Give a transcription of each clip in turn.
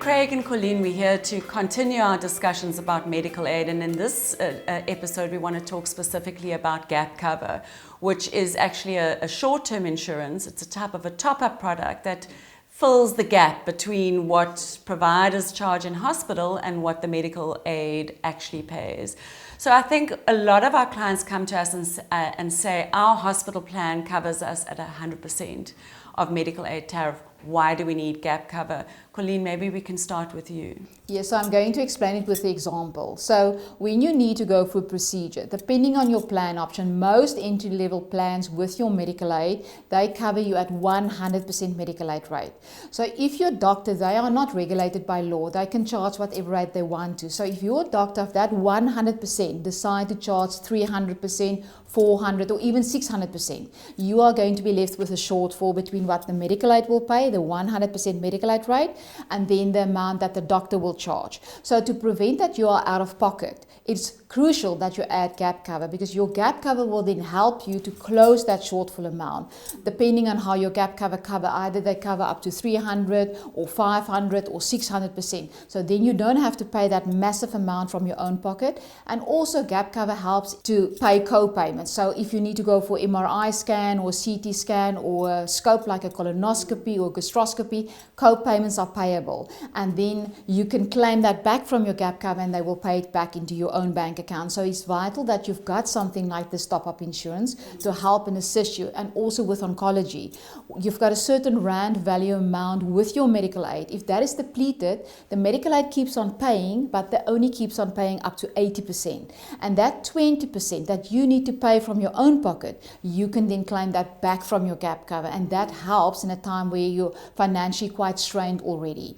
Craig and Corlene, we're here to continue our discussions about medical aid, and in this episode we want to talk specifically about gap cover, which is actually a short-term insurance. It's a type of a top-up product that fills the gap between what providers charge in hospital and what the medical aid actually pays. So I think a lot of our clients come to us and say our hospital plan covers us at 100% of medical aid tariff. Why do we need gap cover? Corlene, maybe we can start with you. Yes, so I'm going to explain it with the example. So when you need to go for a procedure, depending on your plan option, most entry-level plans with your medical aid, they cover you at 100% medical aid rate. So if your doctor, they are not regulated by law, they can charge whatever rate they want to. So if your doctor of that 100% decide to charge 300%, 400 or even 600%, you are going to be left with a shortfall between what the medical aid will pay, the 100% medical aid rate, and then the amount that the doctor will charge. So to prevent that you are out of pocket, it's crucial that you add gap cover, because your gap cover will then help you to close that shortfall amount. Depending on how your gap cover either they cover up to 300 or 500 or 600%. So then you don't have to pay that massive amount from your own pocket. And also gap cover helps to pay co-payments. So if you need to go for MRI scan or CT scan or a scope like a colonoscopy or gastroscopy, co-payments are payable. And then you can claim that back from your gap cover and they will pay it back into your own bank account. So it's vital that you've got something like this top-up insurance to help and assist you. And also with oncology, you've got a certain rand value amount with your medical aid. If that is depleted, the medical aid keeps on paying, but they only keeps on paying up to 80%. And that 20% that you need to pay from your own pocket, you can then claim that back from your gap cover. And that helps in a time where you're financially quite strained already.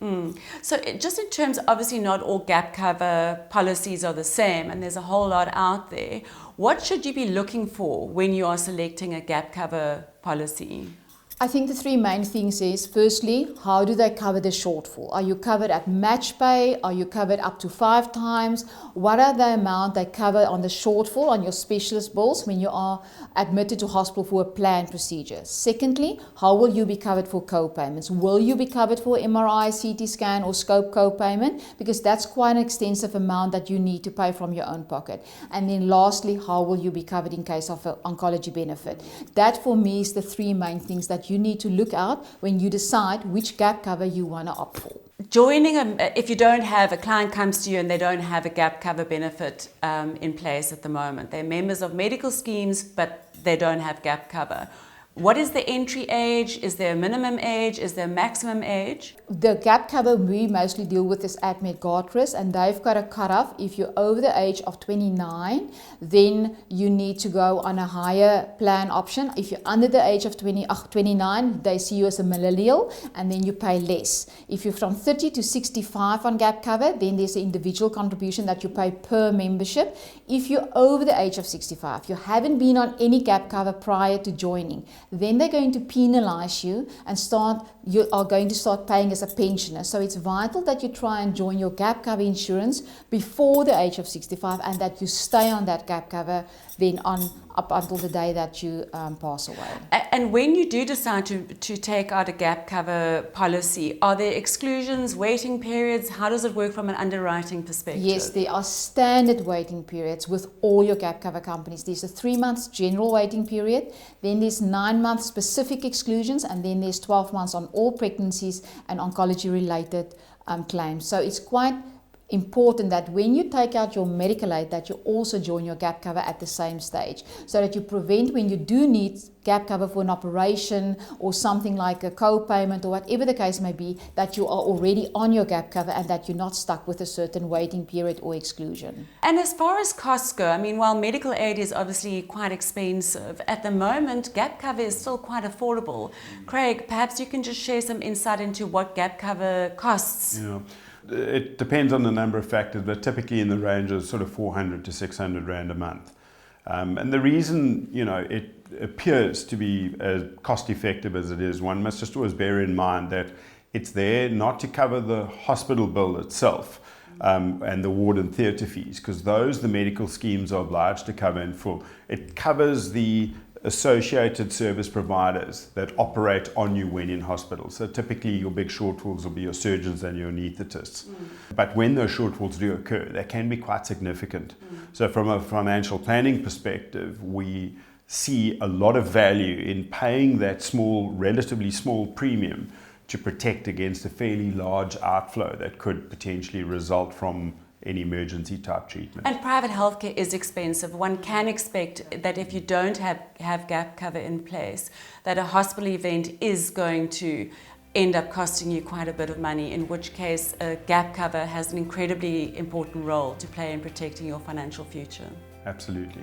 So just in terms, obviously not all gap cover policies are the same, and there's a whole lot out there. What should you be looking for when you are selecting a gap cover policy? I think the three main things is, firstly, how do they cover the shortfall? Are you covered at match pay? Are you covered up to 5 times? What are the amount they cover on the shortfall on your specialist bills when you are admitted to hospital for a planned procedure? Secondly, how will you be covered for co-payments? Will you be covered for MRI, CT scan or scope co-payment? Because that's quite an extensive amount that you need to pay from your own pocket. And then lastly, how will you be covered in case of an oncology benefit? That for me is the three main things that you need to look out when you decide which gap cover you want to opt for. Joining if you don't have, a client comes to you and they don't have a gap cover benefit in place at the moment. They're members of medical schemes, but they don't have gap cover. What is the entry age? Is there a minimum age? Is there a maximum age? The gap cover we mostly deal with is ADMET Gartris, and they've got a cutoff. If you're over the age of 29, then you need to go on a higher plan option. If you're under the age of 29, they see you as a millennial, and then you pay less. If you're from 30 to 65 on gap cover, then there's an individual contribution that you pay per membership. If you're over the age of 65, you haven't been on any gap cover prior to joining, then they're going to penalize you and you are going to start paying as a pensioner. So it's vital that you try and join your gap cover insurance before the age of 65, and that you stay on that gap cover then up until the day that you pass away. And when you do decide to take out a gap cover policy, are there exclusions, waiting periods? How does it work from an underwriting perspective? Yes, there are standard waiting periods with all your gap cover companies. There's a 3 months general waiting period, then there's 9 months specific exclusions, and then there's 12 months on all pregnancies and oncology related claims. So it's quite important that when you take out your medical aid, that you also join your gap cover at the same stage, so that you prevent, when you do need gap cover for an operation or something like a co-payment or whatever the case may be, that you are already on your gap cover and that you're not stuck with a certain waiting period or exclusion. And as far as costs go, I mean, while medical aid is obviously quite expensive, at the moment gap cover is still quite affordable. Craig, perhaps you can just share some insight into what gap cover costs. Yeah. It depends on the number of factors, but typically in the range of sort of 400 to 600 Rand a month. And the reason, it appears to be as cost effective as it is, one must just always bear in mind that it's there not to cover the hospital bill itself and the ward and theatre fees, because those the medical schemes are obliged to cover in full. It covers the associated service providers that operate on you when in hospital. So typically your big shortfalls will be your surgeons and your anaesthetists. But when those shortfalls do occur, they can be quite significant. So from a financial planning perspective, we see a lot of value in paying that small, relatively small premium to protect against a fairly large outflow that could potentially result from an emergency type treatment. And private healthcare is expensive. One can expect that if you don't have gap cover in place, that a hospital event is going to end up costing you quite a bit of money, in which case a gap cover has an incredibly important role to play in protecting your financial future. Absolutely.